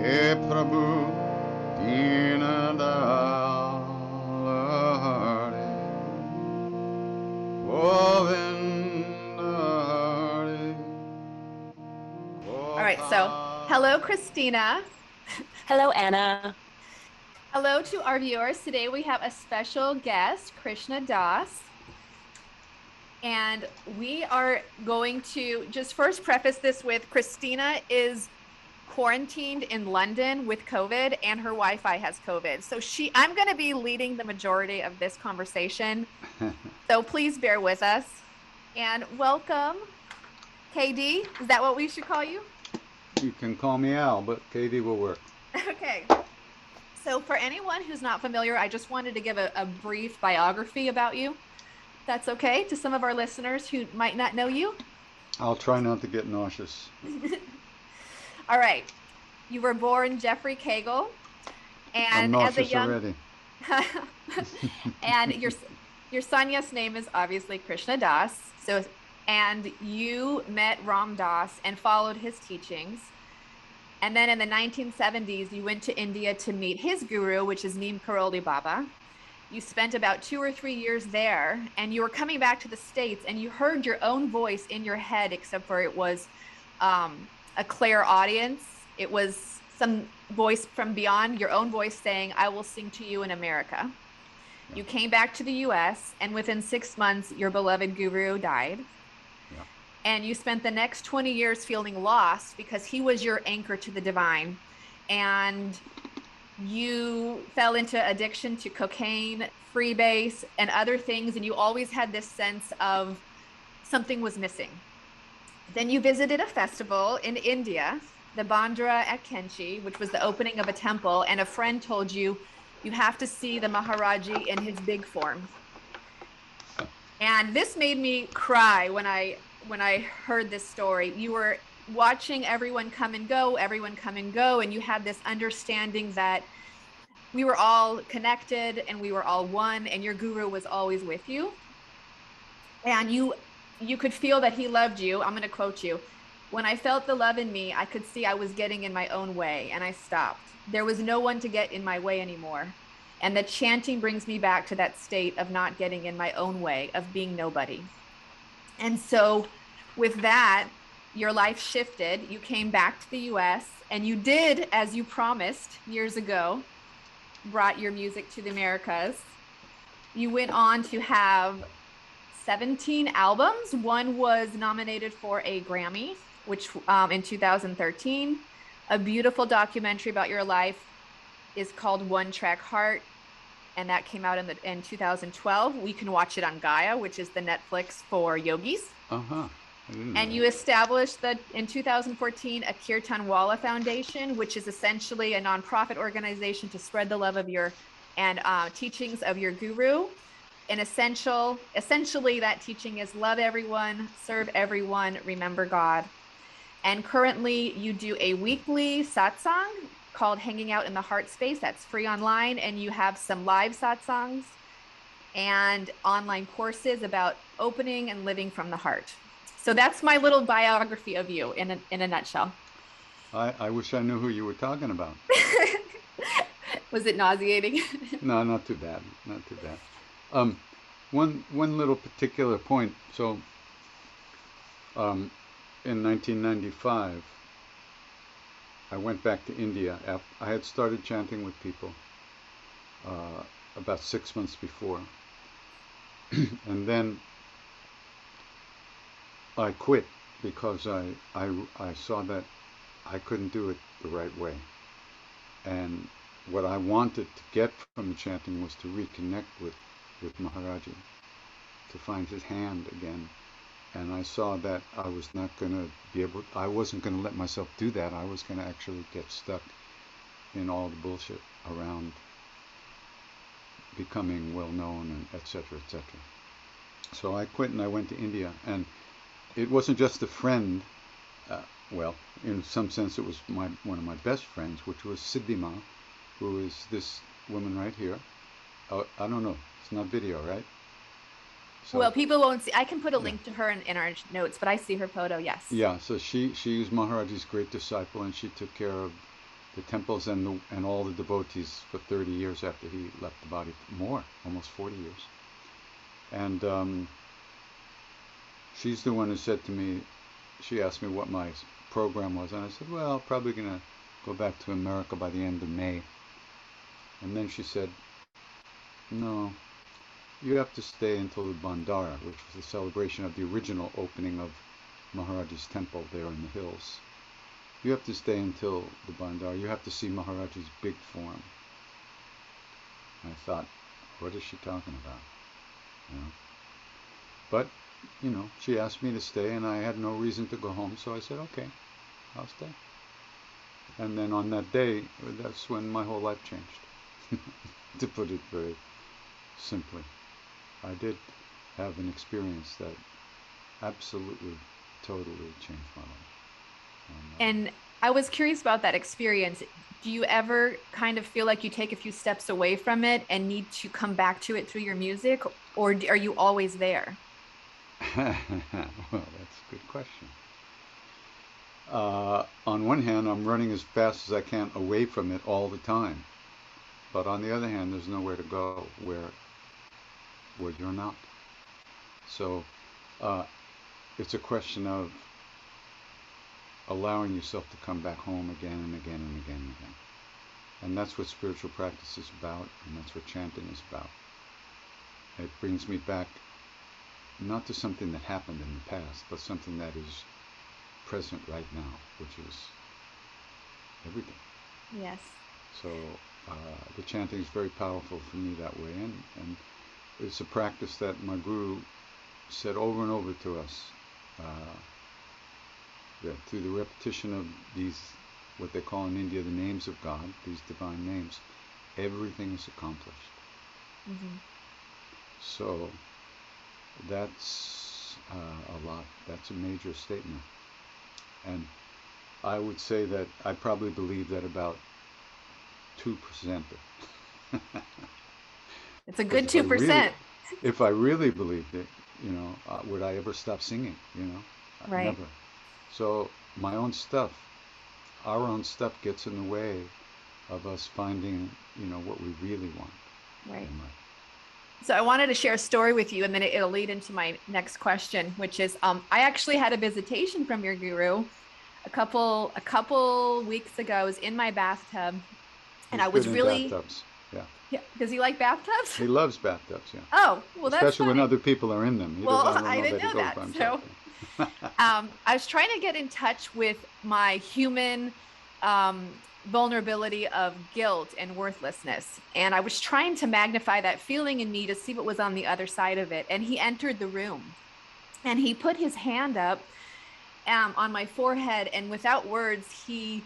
Hey Prabhu Deen Dayal Hare Govind Hare All right, so hello, Christina. Hello, Anna. Hello to our viewers. Today we have a special guest, Krishna Das. And we are going to just first preface this with Christina is quarantined in London with COVID and her Wi-Fi has COVID. So I'm going to be leading the majority of this conversation. So please bear with us and welcome, KD. Is that what we should call you? You can call me Al, but Katie will work. Okay. So for anyone who's not familiar, I just wanted to give a brief biography about you. That's okay to some of our listeners who might not know you. I'll try not to get nauseous. All right. You were born Jeffrey Cagle, I'm and as a nauseous young already. and your sannyas name is obviously Krishna Das. So and you met Ram Das and followed his teachings. And then in the 1970s, you went to India to meet his guru, which is Neem Karoli Baba. You spent about 2 or 3 years there, and you were coming back to the States, and you heard your own voice in your head, except for it was a clear audience. It was some voice from beyond, your own voice saying, I will sing to you in America. You came back to the US, and within 6 months, your beloved guru died. Yeah. And you spent the next 20 years feeling lost because he was your anchor to the divine. And you fell into addiction to cocaine, freebase, and other things. And you always had this sense of something was missing. Then you visited a festival in India, the Bandra at Kenchi, which was the opening of a temple. And a friend told you, you have to see the Maharaji in his big form. And this made me cry when I heard this story. You were watching everyone come and go, and you had this understanding that we were all connected and we were all one, and your guru was always with you. And you could feel that he loved you. I'm going to quote you. When I felt the love in me, I could see I was getting in my own way, and I stopped. There was no one to get in my way anymore. And the chanting brings me back to that state of not getting in my own way, of being nobody. And so with that, your life shifted. You came back to the US, and you did, as you promised years ago, brought your music to the Americas. You went on to have 17 albums. One was nominated for a Grammy, which in 2013. A beautiful documentary about your life is called One Track Heart, and that came out in 2012. We can watch it on Gaia, which is the Netflix for yogis. And you established in 2014 a Kirtan Wala Foundation, which is essentially a nonprofit organization to spread the love of teachings of your guru. And essentially that teaching is love everyone, serve everyone, remember God. And currently you do a weekly satsang called Hanging Out in the Heart Space. That's free online. And you have some live satsangs and online courses about opening and living from the heart. So that's my little biography of you in a nutshell. I wish I knew who you were talking about. Was it nauseating? No, not too bad. Not too bad. One little particular point. So, in 1995, I went back to India. I had started chanting with people about 6 months before, and then I quit because I saw that I couldn't do it the right way, and what I wanted to get from the chanting was to reconnect with Maharaji, to find his hand again. And I saw that I was not going to I wasn't going to let myself do that. I was going to actually get stuck in all the bullshit around becoming well known and etc., etc. So I quit and I went to India, and it wasn't just a friend. Well, in some sense, it was one of my best friends, which was Siddhima, who is this woman right here. Oh, I don't know. It's not video, right? So, well, people won't see. I can put a link to her in our notes, but I see her photo, yes. Yeah, so she was Maharaji's great disciple, and she took care of the temples and all the devotees for 30 years after he left the body, more, almost 40 years. And she's the one who said to me, she asked me what my program was, and I said, well, probably going to go back to America by the end of May. And then she said, no, you have to stay until the Bandara, which was the celebration of the original opening of Maharaj's temple there in the hills. You have to stay until the Bandara. You have to see Maharaj's big form. And I thought, what is she talking about? You know? But, you know, she asked me to stay, and I had no reason to go home, so I said, okay, I'll stay. And then on that day, that's when my whole life changed, to put it very simply. I did have an experience that absolutely, totally changed my life. And I was curious about that experience. Do you ever kind of feel like you take a few steps away from it and need to come back to it through your music, or are you always there? Well, that's a good question. On one hand, I'm running as fast as I can away from it all the time. But on the other hand, there's nowhere to go where you're not. So it's a question of allowing yourself to come back home again and again and again and again. And that's what spiritual practice is about, and that's what chanting is about. It brings me back not to something that happened in the past, but something that is present right now, which is everything. Yes. So the chanting is very powerful for me that way, and it's a practice that my guru said over and over to us, that through the repetition of these, what they call in India the names of God, these divine names, everything is accomplished. Mm-hmm. So that's a lot. That's a major statement. And I would say that I probably believe that about 2%. It's a good Because 2%. if I really believed it, would I ever stop singing? Right. Never. So my own stuff, our own stuff gets in the way of us finding, what we really want. Right. in life. So I wanted to share a story with you, and then it'll lead into my next question, which is, I actually had a visitation from your guru a couple weeks ago. I was in my bathtub, and I He's was good in really, bathtubs. Yeah. yeah. Does he like bathtubs? He loves bathtubs, yeah. Oh, well, that's Especially when fine. other people are in them. Well, I don't I know didn't that he know goes that. by himself. So, I was trying to get in touch with my human vulnerability of guilt and worthlessness. And I was trying to magnify that feeling in me to see what was on the other side of it. And he entered the room and he put his hand up on my forehead. And without words, he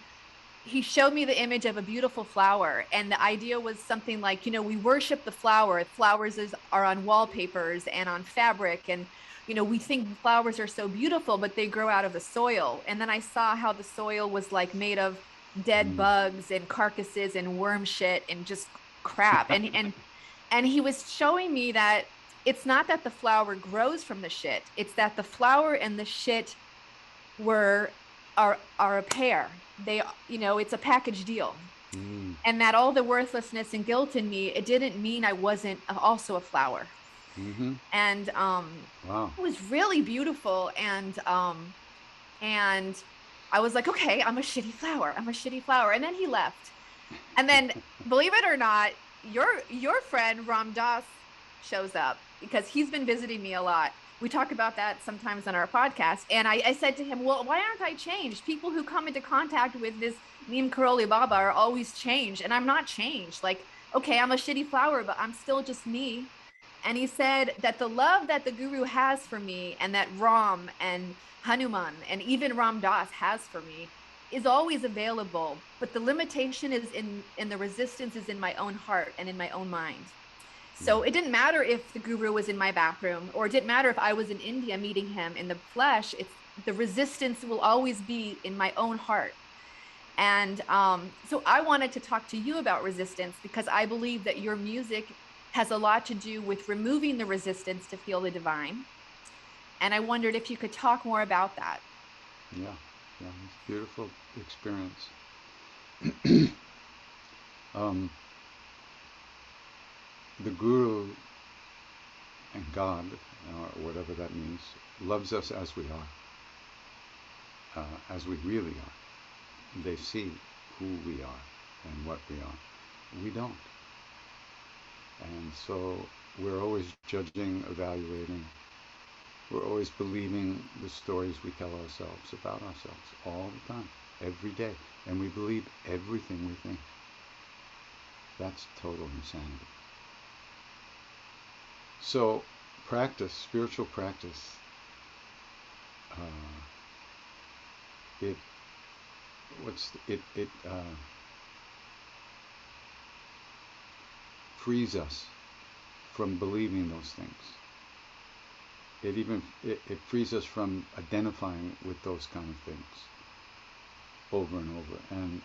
showed me the image of a beautiful flower, and the idea was something like, we worship the flower. Flowers are on wallpapers and on fabric, and we think flowers are so beautiful, but they grow out of the soil. And then I saw how the soil was like made of dead Mm. bugs and carcasses and worm shit and just crap. And he was showing me that it's not that the flower grows from the shit, it's that the flower and the shit were are a pair. They, it's a package deal. Mm. And that all the worthlessness and guilt in me, it didn't mean I wasn't also a flower. Mm-hmm. And Wow. it was really beautiful. And I was like, okay, I'm a shitty flower. I'm a shitty flower. And then he left. And then, believe it or not, your friend Ram Dass shows up because he's been visiting me a lot. We talk about that sometimes on our podcast. And I said to him, well, why aren't I changed? People who come into contact with this Neem Karoli Baba are always changed. And I'm not changed. Like, okay, I'm a shitty flower, but I'm still just me. And he said that the love that the guru has for me, and that Ram and Hanuman and even Ram Dass has for me, is always available. But the limitation is in the resistance is in my own heart and in my own mind. So it didn't matter if the guru was in my bathroom, or it didn't matter if I was in India meeting him in the flesh. It's the resistance will always be in my own heart. And so I wanted to talk to you about resistance, because I believe that your music has a lot to do with removing the resistance to feel the divine. And I wondered if you could talk more about that. Yeah. Yeah. It's a beautiful experience. um, the Guru and God, or whatever that means, loves us as we are, as we really are. They see who we are and what we are. We don't. And so we're always judging, evaluating. We're always believing the stories we tell ourselves about ourselves all the time, every day. And we believe everything we think. That's total insanity. So practice, spiritual practice, it frees us from believing those things. It frees us from identifying with those kind of things over and over. And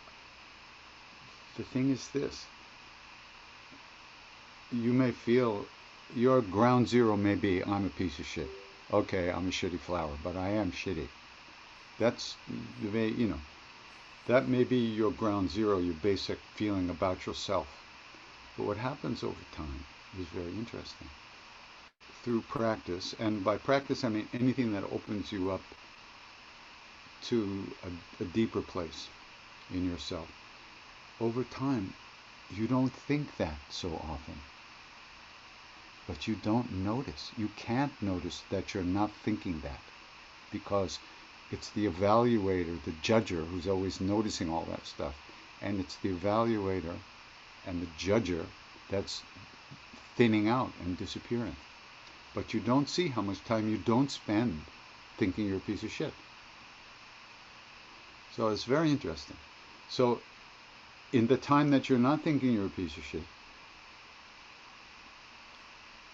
the thing is this: you may feel your ground zero may be, I'm a piece of shit. Okay, I'm a shitty flower, but I am shitty. That's the way, that may be your ground zero, your basic feeling about yourself. But what happens over time is very interesting. Through practice, and by practice I mean anything that opens you up to a deeper place in yourself, over time you don't think that so often. But you don't notice. You can't notice that you're not thinking that, because it's the evaluator, the judger, who's always noticing all that stuff. And it's the evaluator and the judger that's thinning out and disappearing. But you don't see how much time you don't spend thinking you're a piece of shit. So it's very interesting. So in the time that you're not thinking you're a piece of shit,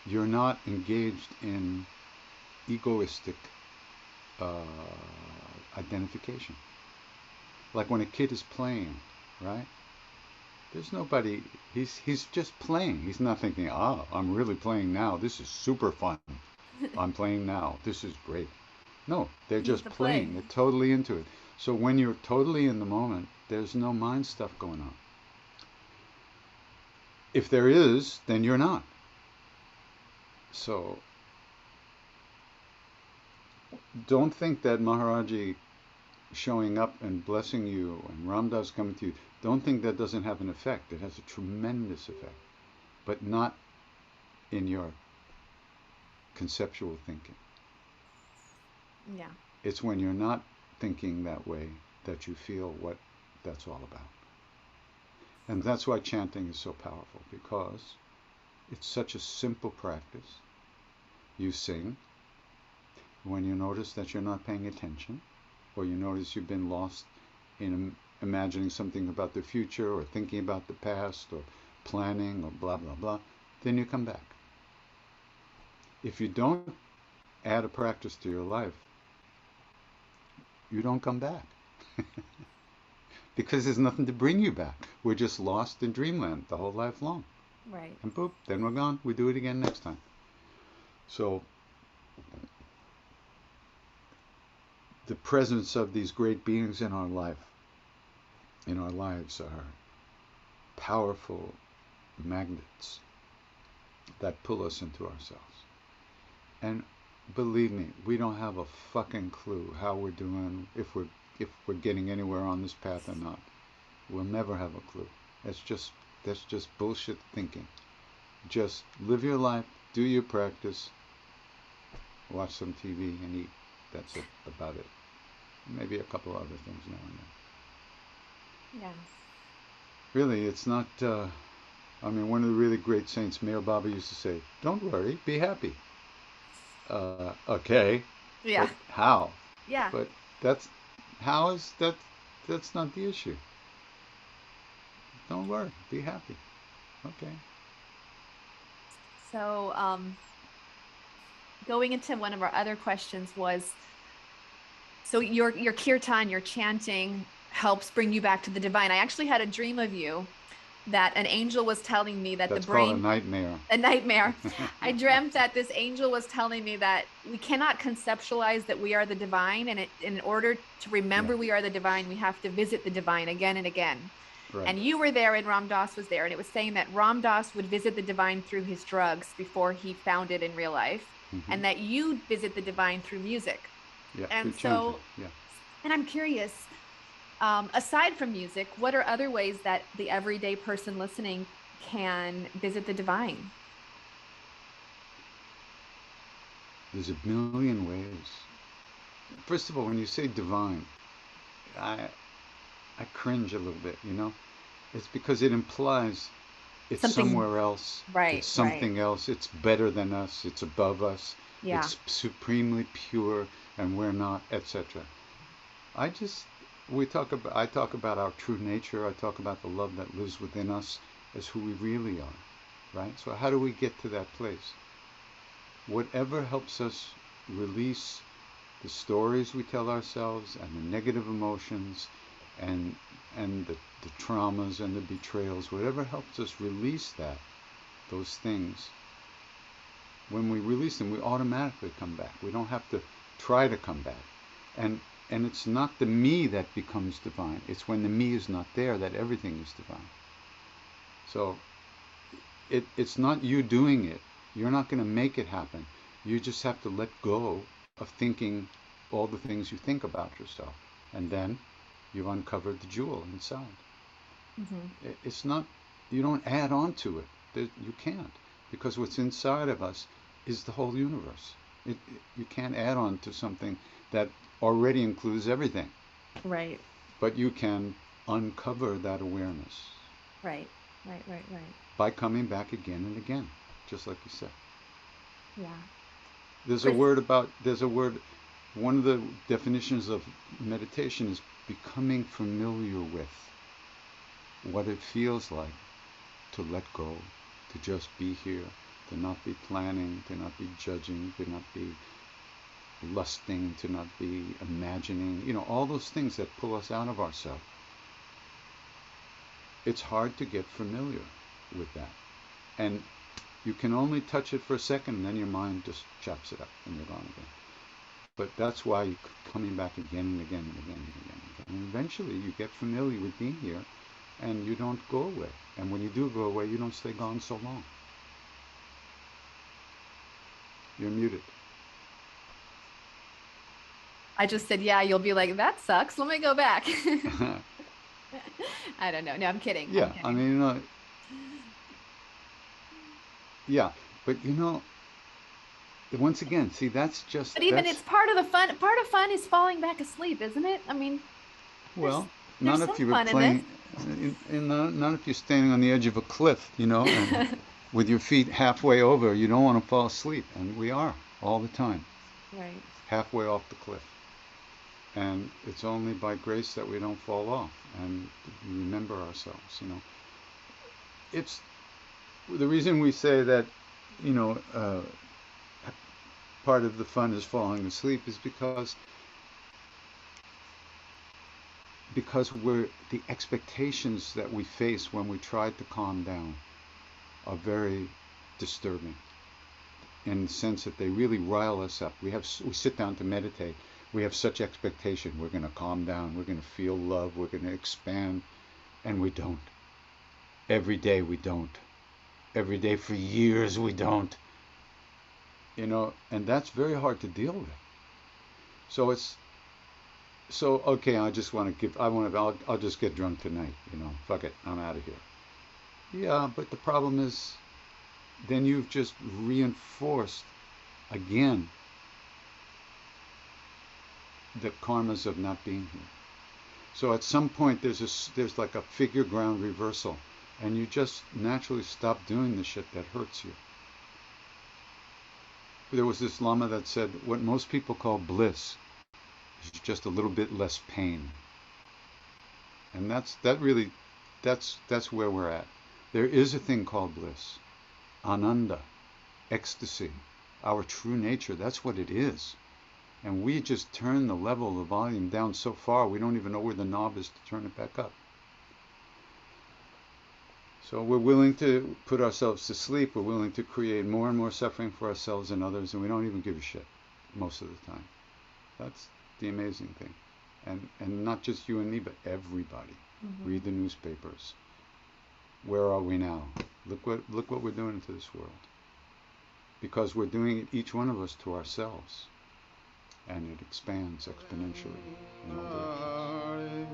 you're not engaged in egoistic identification. Like when a kid is playing, right? There's nobody, he's just playing. He's not thinking, I'm really playing now. This is super fun. I'm playing now. This is great. No, they're just playing. They're totally into it. So when you're totally in the moment, there's no mind stuff going on. If there is, then you're not. So don't think that Maharaji showing up and blessing you and Ram Dass coming to you, don't think that doesn't have an effect. It has a tremendous effect, but not in your conceptual thinking. Yeah. It's when you're not thinking that way that you feel what that's all about. And that's why chanting is so powerful, because it's such a simple practice. You sing. When you notice that you're not paying attention, or you notice you've been lost in imagining something about the future, or thinking about the past, or planning, or blah, blah, blah, then you come back. If you don't add a practice to your life, you don't come back. Because there's nothing to bring you back. We're just lost in dreamland the whole life long. Right. And boop, then we're gone. We do it again next time. So the presence of these great beings in our life, in our lives, are powerful magnets that pull us into ourselves. And believe me, we don't have a fucking clue how we're doing, if we're getting anywhere on this path or not. We'll never have a clue. That's just bullshit thinking. Just live your life, do your practice, watch some TV and eat. That's it, about it. Maybe a couple other things now and then. Yeah. Really, it's not, one of the really great saints, Mayor Baba, used to say, don't worry, be happy. Okay. Yeah. But how? Yeah. But that's not the issue. Don't worry, be happy. Okay. So, going into one of our other questions was, so your kirtan, your chanting, helps bring you back to the divine. I actually had a dream of you that an angel was telling me that That's the brain... called a nightmare. A nightmare. I dreamt that this angel was telling me that we cannot conceptualize that we are the divine, and in order to remember we are the divine, we have to visit the divine again and again. Right. And you were there and Ram Dass was there. And it was saying that Ram Dass would visit the divine through his drugs before he found it in real life, Hmm. and that you visit the divine through music. Yeah, through And chanting. so, Yeah. and I'm curious, aside from music, what are other ways that the everyday person listening can visit the divine? There's a million ways. First of all, when you say divine, I I cringe a little bit, you know? It's because it implies it's Something, somewhere else, it's right, right. something else, it's better than us, it's above us, Yeah. it's supremely pure and we're not, etc. I just I talk about our true nature, I talk about the love that lives within us as who we really are, right? So how do we get to that place? Whatever helps us release the stories we tell ourselves and the negative emotions and the traumas and the betrayals, whatever helps us release those things, when we release them, we automatically come back. We don't have to try to come back. And and it's not the me that becomes divine. It's when the me is not there that everything is divine. So it's not you doing it. You're not going to make it happen. You just have to let go of thinking all the things you think about yourself. And then you've uncovered the jewel inside. Hmm. It's not, you don't add on to it. You can't. Because what's inside of us is the whole universe. You can't add on to something that already includes everything. Right, But you can uncover that awareness right, right, right, right. by coming back again and again, just like you said. Yeah. Chris, There's a word, one of the definitions of meditation is becoming familiar with what it feels like to let go, to just be here, to not be planning, to not be judging, to not be lusting, to not be imagining, all those things that pull us out of ourselves. It's hard to get familiar with that. And you can only touch it for a second, and then your mind just chops it up and you're gone again. But that's why you keep coming back again and again and again and again and again. And eventually you get familiar with being here and you don't go away. And when you do go away, you don't stay gone so long. You're muted. I just said, yeah, you'll be like, that sucks. Let me go back. I don't know. No, I'm kidding. I'm Yeah, I kidding. mean, yeah. But once again, see, But even it's part of the fun. Part of fun is falling back asleep, isn't it? I mean, there's well, not there's if some you were fun in this. playing, not if you're standing on the edge of a cliff, and with your feet halfway over, you don't want to fall asleep. And we are all the time, Right. halfway off the cliff. And it's only by grace that we don't fall off and remember ourselves. It's the reason we say that, you know, uh, part of the fun is falling asleep is because the expectations that we face when we try to calm down are very disturbing in the sense that they really rile us up. We sit down to meditate. We have such expectation. We're going to calm down. We're going to feel love. We're going to expand, and we don't. Every day we don't. Every day for years we don't. And that's very hard to deal with. So it's so okay. I just want to give. I want to. I'll just get drunk tonight. Fuck it. I'm out of here. Yeah, but the problem is, then you've just reinforced again the karmas of not being here. So at some point there's like a figure ground reversal, and you just naturally stop doing the shit that hurts you. There was this lama that said what most people call bliss is just a little bit less pain, and that's where we're at. There is a thing called bliss, ananda, ecstasy, our true nature. That's what it is. And we just turn the level, the volume down so far, we don't even know where the knob is to turn it back up. So we're willing to put ourselves to sleep. We're willing to create more and more suffering for ourselves and others, and we don't even give a shit most of the time. That's the amazing thing. And not just you and me, but everybody. read the newspapers. Where are we now? Look what we're doing to this world. Because we're doing it, each one of us, to ourselves, and it expands exponentially in all directions.